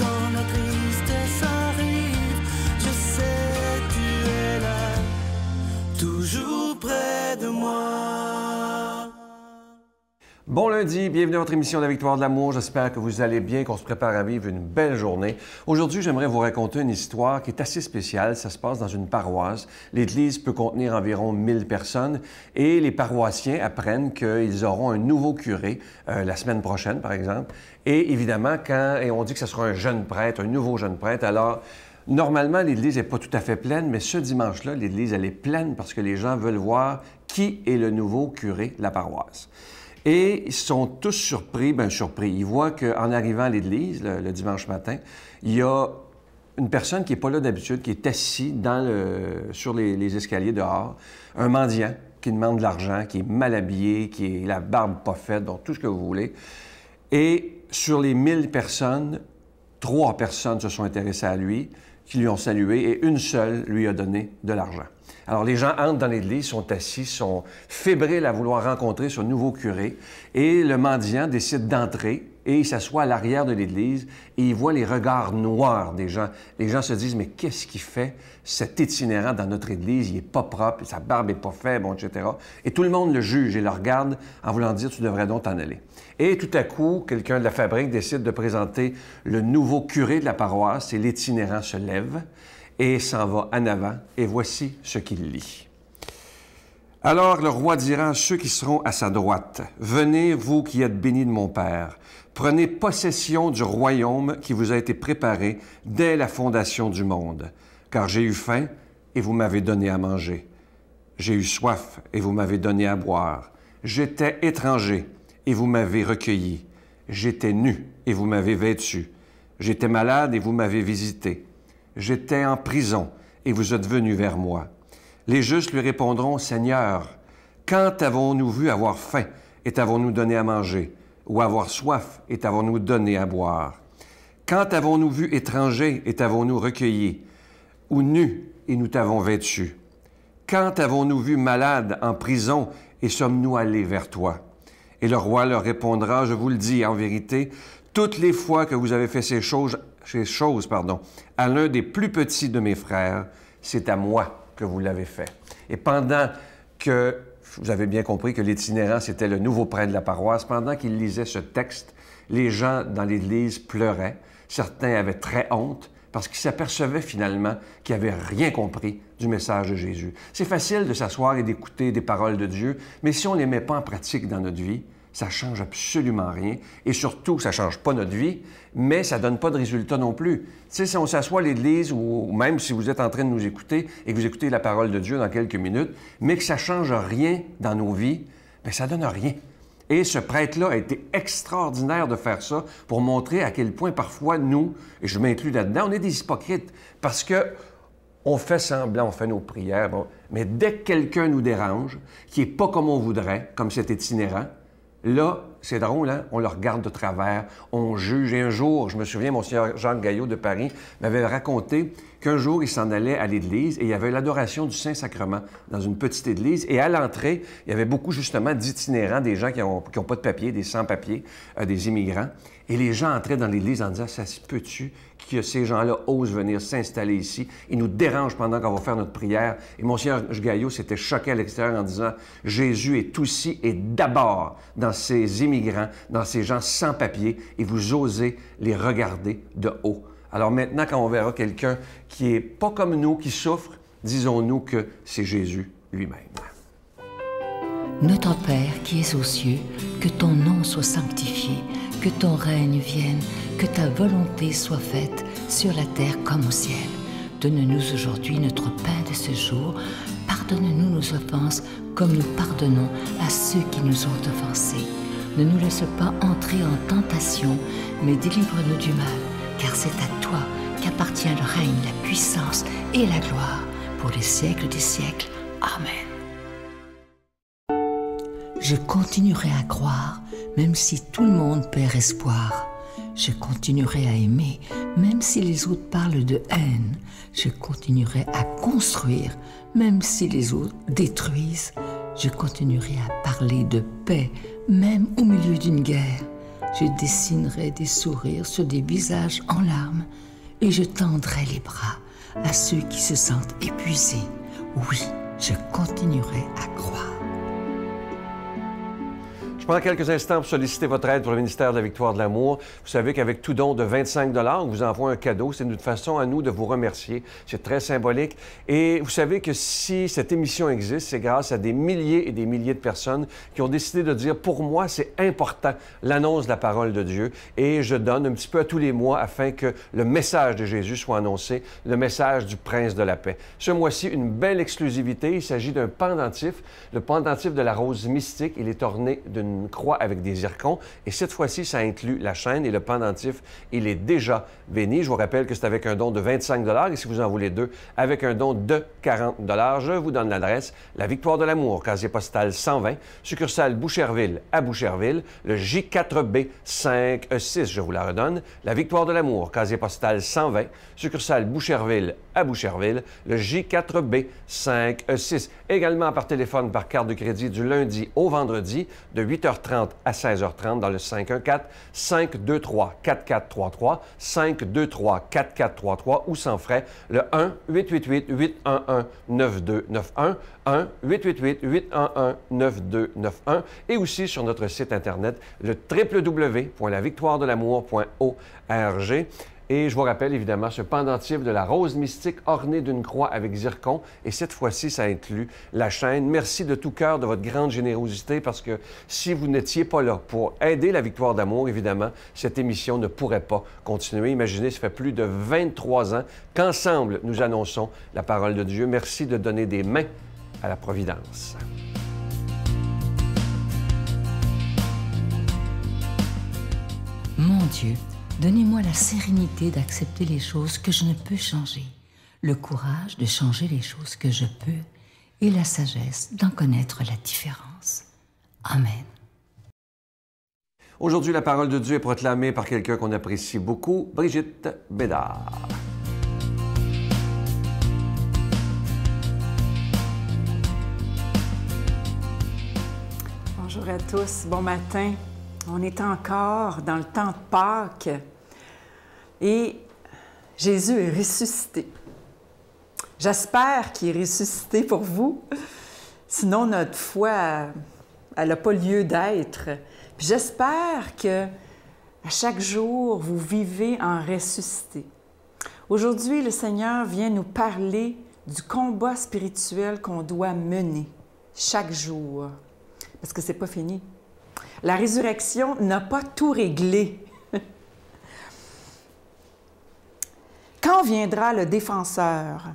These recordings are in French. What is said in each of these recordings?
Quand la tristesse arrive, je sais tu es là, toujours près de moi. Bon lundi, bienvenue à votre émission de la Victoire de l'amour. J'espère que vous allez bien, qu'on se prépare à vivre une belle journée. Aujourd'hui, j'aimerais vous raconter une histoire qui est assez spéciale. Ça se passe dans une paroisse. L'église peut contenir environ 1000 personnes et les paroissiens apprennent qu'ils auront un nouveau curé la semaine prochaine, par exemple. Et évidemment, on dit que ce sera un jeune prêtre, un nouveau jeune prêtre, alors normalement, l'église n'est pas tout à fait pleine, mais ce dimanche-là, l'église, elle est pleine parce que les gens veulent voir qui est le nouveau curé de la paroisse. Et ils sont tous surpris, surpris. Ils voient qu'en arrivant à l'église, le dimanche matin, il y a une personne qui n'est pas là d'habitude, qui est assis sur les escaliers dehors, un mendiant qui demande de l'argent, qui est mal habillé, qui est la barbe pas faite, donc tout ce que vous voulez. Et sur les 1000 personnes, 3 personnes se sont intéressées à lui, qui lui ont salué, et une seule lui a donné de l'argent. Alors, les gens entrent dans l'église, sont assis, sont fébriles à vouloir rencontrer ce nouveau curé, et le mendiant décide d'entrer, et il s'assoit à l'arrière de l'église, et il voit les regards noirs des gens. Les gens se disent, mais qu'est-ce qu'il fait, cet itinérant dans notre église? Il n'est pas propre, sa barbe n'est pas faite, bon, etc. Et tout le monde le juge et le regarde en voulant dire, tu devrais donc t'en aller. Et tout à coup, quelqu'un de la fabrique décide de présenter le nouveau curé de la paroisse, et l'itinérant se lève et s'en va en avant, et voici ce qu'il lit. « Alors le roi dira à ceux qui seront à sa droite, « Venez, vous qui êtes bénis de mon Père, prenez possession du royaume qui vous a été préparé dès la fondation du monde. Car j'ai eu faim, et vous m'avez donné à manger. J'ai eu soif, et vous m'avez donné à boire. J'étais étranger, et vous m'avez recueilli. J'étais nu, et vous m'avez vêtu. J'étais malade, et vous m'avez visité. J'étais en prison, et vous êtes venus vers moi. Les justes lui répondront, Seigneur, quand avons-nous vu avoir faim, et t'avons-nous donné à manger, ou avoir soif, et t'avons-nous donné à boire? Quand avons-nous vu étranger, et t'avons-nous recueilli, ou nu, et nous t'avons vêtu? Quand avons-nous vu malade, en prison, et sommes-nous allés vers toi? Et le roi leur répondra, je vous le dis en vérité, toutes les fois que vous avez fait ces choses, à l'un des plus petits de mes frères, c'est à moi que vous l'avez fait. Et pendant que, vous avez bien compris que l'itinérant, c'était le nouveau prêtre de la paroisse, pendant qu'il lisait ce texte, les gens dans l'église pleuraient. Certains avaient très honte parce qu'ils s'apercevaient finalement qu'ils n'avaient rien compris du message de Jésus. C'est facile de s'asseoir et d'écouter des paroles de Dieu, mais si on ne les met pas en pratique dans notre vie, ça ne change absolument rien. Et surtout, ça ne change pas notre vie, mais ça ne donne pas de résultat non plus. Tu sais, si on s'assoit à l'église, ou même si vous êtes en train de nous écouter et que vous écoutez la parole de Dieu dans quelques minutes, mais que ça ne change rien dans nos vies, bien, ça ne donne rien. Et ce prêtre-là a été extraordinaire de faire ça pour montrer à quel point parfois nous, et je m'inclus là-dedans, on est des hypocrites parce que on fait semblant, on fait nos prières, bon, mais dès que quelqu'un nous dérange, qui n'est pas comme on voudrait, comme cet itinérant, là, c'est drôle, hein? On le regarde de travers, on juge. Et un jour, je me souviens, Monseigneur Jacques Gaillot de Paris m'avait raconté qu'un jour, il s'en allait à l'église et il y avait l'adoration du Saint-Sacrement dans une petite église. Et à l'entrée, il y avait beaucoup, justement, d'itinérants, des gens qui n'ont pas de papier, des sans-papiers, des immigrants. Et les gens entraient dans l'église en disant, ça se peut-tu que ces gens-là osent venir s'installer ici? Ils nous dérangent pendant qu'on va faire notre prière. Et Monseigneur Gaillot s'était choqué à l'extérieur en disant, Jésus est aussi et d'abord dans ces immigrants, dans ces gens sans papier, et vous osez les regarder de haut. Alors maintenant, quand on verra quelqu'un qui n'est pas comme nous, qui souffre, disons-nous que c'est Jésus lui-même. Notre Père qui es aux cieux, que ton nom soit sanctifié, que ton règne vienne, que ta volonté soit faite sur la terre comme au ciel. Donne-nous aujourd'hui notre pain de ce jour. Pardonne-nous nos offenses comme nous pardonnons à ceux qui nous ont offensés. Ne nous laisse pas entrer en tentation, mais délivre-nous du mal, car c'est à toi qu'appartient le règne, la puissance et la gloire pour les siècles des siècles. Amen. Je continuerai à croire, même si tout le monde perd espoir. Je continuerai à aimer, même si les autres parlent de haine. Je continuerai à construire, même si les autres détruisent. Je continuerai à parler de paix, même au milieu d'une guerre. Je dessinerai des sourires sur des visages en larmes et je tendrai les bras à ceux qui se sentent épuisés. Oui, je continuerai à croire. Je prends quelques instants pour solliciter votre aide pour le ministère de la Victoire de l'Amour. Vous savez qu'avec tout don de 25 $, on vous envoie un cadeau. C'est une façon à nous de vous remercier. C'est très symbolique. Et vous savez que si cette émission existe, c'est grâce à des milliers et des milliers de personnes qui ont décidé de dire, pour moi, c'est important, l'annonce de la parole de Dieu. Et je donne un petit peu à tous les mois afin que le message de Jésus soit annoncé, le message du Prince de la paix. Ce mois-ci, une belle exclusivité. Il s'agit d'un pendentif, le pendentif de la rose mystique. Il est orné d'une croix avec des zircons. Et cette fois-ci, ça inclut la chaîne et le pendentif. Il est déjà béni. Je vous rappelle que c'est avec un don de 25 $. Et si vous en voulez deux, avec un don de 40 $. Je vous donne l'adresse. La Victoire de l'Amour, casier postal 120, succursale Boucherville à Boucherville, le J4B 5E6. Je vous la redonne. La Victoire de l'Amour, casier postal 120, succursale Boucherville à Boucherville, le J4B 5E6. Également par téléphone, par carte de crédit du lundi au vendredi, de 8h30 à 16h30 dans le 514-523-4433, 523-4433 ou sans frais, le 1-888-811-9291, 1-888-811-9291 et aussi sur notre site Internet, le www.lavictoiredelamour.org. Et je vous rappelle évidemment ce pendentif de la rose mystique orné d'une croix avec zircon. Et cette fois-ci, ça inclut la chaîne. Merci de tout cœur de votre grande générosité parce que si vous n'étiez pas là pour aider la Victoire d'amour, évidemment, cette émission ne pourrait pas continuer. Imaginez, ça fait plus de 23 ans qu'ensemble, nous annonçons la parole de Dieu. Merci de donner des mains à la Providence. Mon Dieu, donnez-moi la sérénité d'accepter les choses que je ne peux changer, le courage de changer les choses que je peux et la sagesse d'en connaître la différence. Amen. Aujourd'hui, la parole de Dieu est proclamée par quelqu'un qu'on apprécie beaucoup, Brigitte Bédard. Bonjour à tous, bon matin. On est encore dans le temps de Pâques et Jésus est ressuscité. J'espère qu'il est ressuscité pour vous, sinon notre foi, elle n'a pas lieu d'être. Puis j'espère que à chaque jour, vous vivez en ressuscité. Aujourd'hui, le Seigneur vient nous parler du combat spirituel qu'on doit mener chaque jour, parce que ce n'est pas fini. La résurrection n'a pas tout réglé. Quand viendra le défenseur,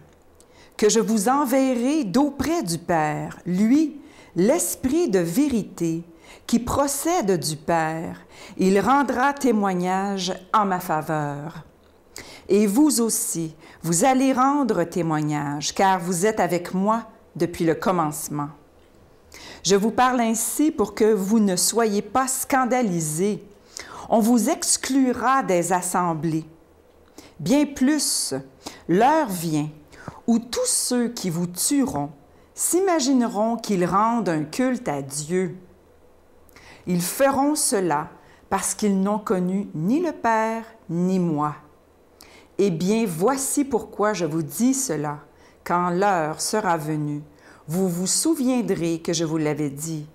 que je vous enverrai d'auprès du Père, lui, l'Esprit de vérité, qui procède du Père, il rendra témoignage en ma faveur. Et vous aussi, vous allez rendre témoignage, car vous êtes avec moi depuis le commencement. Je vous parle ainsi pour que vous ne soyez pas scandalisés. On vous exclura des assemblées. Bien plus, l'heure vient où tous ceux qui vous tueront s'imagineront qu'ils rendent un culte à Dieu. Ils feront cela parce qu'ils n'ont connu ni le Père ni moi. Eh bien, voici pourquoi je vous dis cela. Quand l'heure sera venue, vous vous souviendrez que je vous l'avais dit.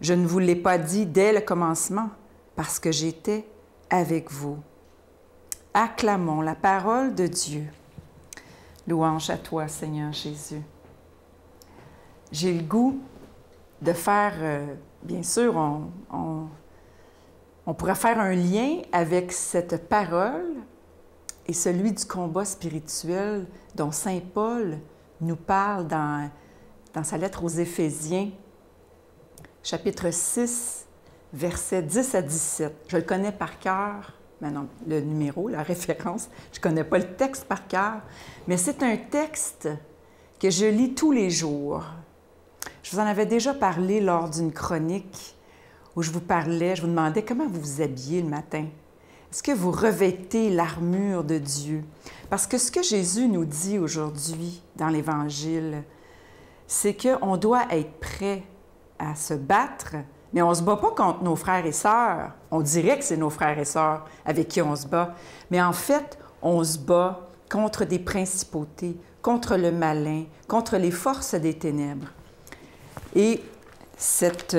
Je ne vous l'ai pas dit dès le commencement, parce que j'étais avec vous. Acclamons la parole de Dieu. Louange à toi, Seigneur Jésus. J'ai le goût de faire, bien sûr, on pourrait faire un lien avec cette parole et celui du combat spirituel dont Saint Paul nous parle dans sa lettre aux Éphésiens, chapitre 6, versets 10 à 17. Je le connais par cœur, maintenant le numéro, la référence, je ne connais pas le texte par cœur, mais c'est un texte que je lis tous les jours. Je vous en avais déjà parlé lors d'une chronique où je vous demandais comment vous vous habillez le matin. Est-ce que vous revêtez l'armure de Dieu? Parce que ce que Jésus nous dit aujourd'hui dans l'Évangile, c'est qu'on doit être prêt à se battre Mais on ne se bat pas contre nos frères et sœurs. On dirait que c'est nos frères et sœurs avec qui on se bat. Mais en fait, on se bat contre des principautés, contre le malin, contre les forces des ténèbres. Et cette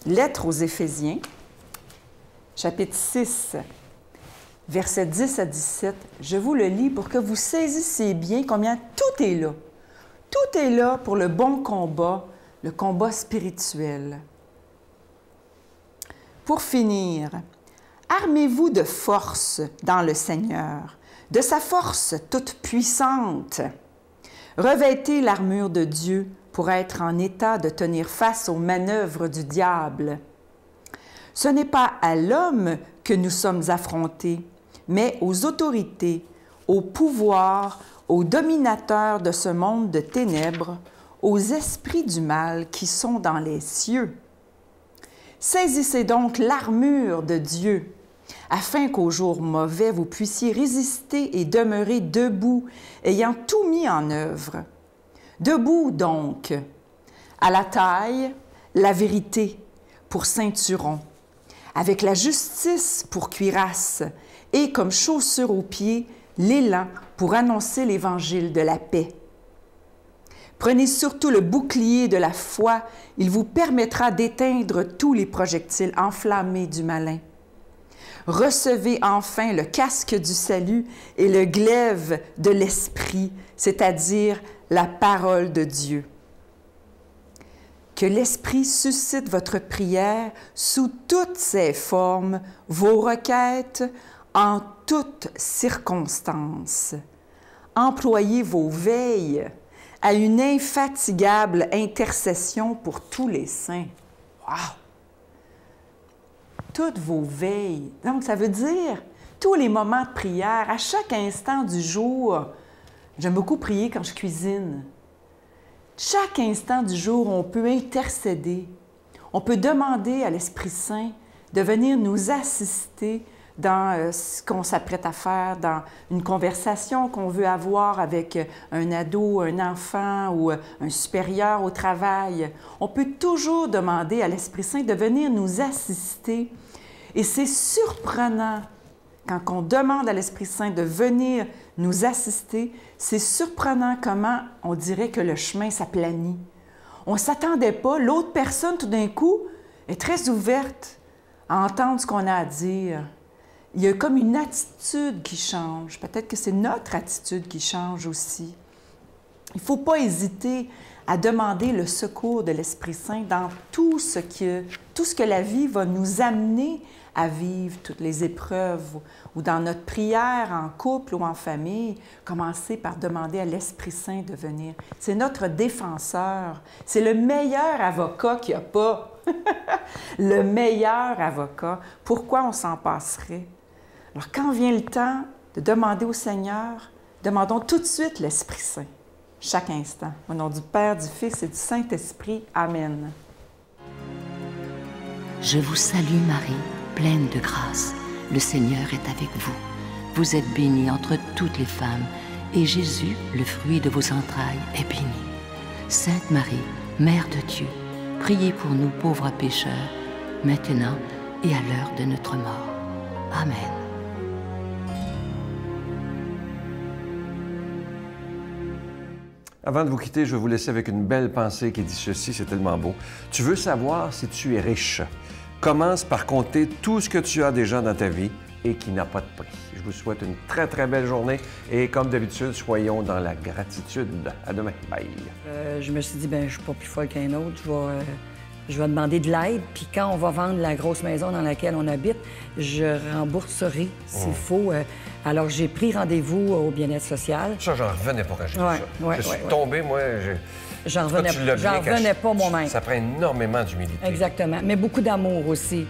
lettre aux Éphésiens, chapitre 6, versets 10 à 17, je vous le lis pour que vous saisissiez bien combien tout est là. Tout est là pour le bon combat, le combat spirituel. Pour finir, armez-vous de force dans le Seigneur, de sa force toute puissante. Revêtez l'armure de Dieu pour être en état de tenir face aux manœuvres du diable. Ce n'est pas à l'homme que nous sommes affrontés, mais aux autorités, aux pouvoirs, aux dominateurs de ce monde de ténèbres, aux esprits du mal qui sont dans les cieux. Saisissez donc l'armure de Dieu, afin qu'au jour mauvais, vous puissiez résister et demeurer debout, ayant tout mis en œuvre. Debout donc, à la taille, la vérité pour ceinturon, avec la justice pour cuirasse, et comme chaussure aux pieds, l'élan pour annoncer l'évangile de la paix. Prenez surtout le bouclier de la foi, il vous permettra d'éteindre tous les projectiles enflammés du malin. Recevez enfin le casque du salut et le glaive de l'esprit, c'est-à-dire la parole de Dieu. Que l'Esprit suscite votre prière sous toutes ses formes, vos requêtes en toutes circonstances. Employez vos veilles à une infatigable intercession pour tous les saints. Wow! Toutes vos veilles. Donc, ça veut dire tous les moments de prière, à chaque instant du jour. J'aime beaucoup prier quand je cuisine. Chaque instant du jour, on peut intercéder. On peut demander à l'Esprit Saint de venir nous assister dans ce qu'on s'apprête à faire, dans une conversation qu'on veut avoir avec un ado, un enfant ou un supérieur au travail. On peut toujours demander à l'Esprit Saint de venir nous assister. Et c'est surprenant, quand on demande à l'Esprit Saint de venir nous assister, c'est surprenant comment on dirait que le chemin s'aplanit. On ne s'attendait pas. L'autre personne, tout d'un coup, est très ouverte à entendre ce qu'on a à dire. Il y a comme une attitude qui change. Peut-être que c'est notre attitude qui change aussi. Il ne faut pas hésiter à demander le secours de l'Esprit Saint dans tout ce que la vie va nous amener à vivre, toutes les épreuves, ou dans notre prière en couple ou en famille. Commencez par demander à l'Esprit Saint de venir. C'est notre défenseur. C'est le meilleur avocat qu'il n'y a pas. Le meilleur avocat. Pourquoi on s'en passerait? Alors, quand vient le temps de demander au Seigneur, demandons tout de suite l'Esprit Saint, chaque instant. Au nom du Père, du Fils et du Saint-Esprit. Amen. Je vous salue Marie, pleine de grâce. Le Seigneur est avec vous. Vous êtes bénie entre toutes les femmes, et Jésus, le fruit de vos entrailles, est béni. Sainte Marie, Mère de Dieu, priez pour nous pauvres pécheurs, maintenant et à l'heure de notre mort. Amen. Avant de vous quitter, je vais vous laisser avec une belle pensée qui dit ceci, c'est tellement beau. Tu veux savoir si tu es riche? Commence par compter tout ce que tu as déjà dans ta vie et qui n'a pas de prix. Je vous souhaite une très, très belle journée et comme d'habitude, soyons dans la gratitude. À demain. Bye. Je me suis dit, je ne suis pas plus folle qu'un autre. Je vais demander de l'aide. Puis quand on va vendre la grosse maison dans laquelle on habite, je rembourserai s'il faut. Alors, j'ai pris rendez-vous au bien-être social. Ça, j'en revenais pas quand j'ai vu ça. Je suis tombé, moi. J'en revenais pas moi-même. Ça prend énormément d'humilité. Exactement. Mais beaucoup d'amour aussi.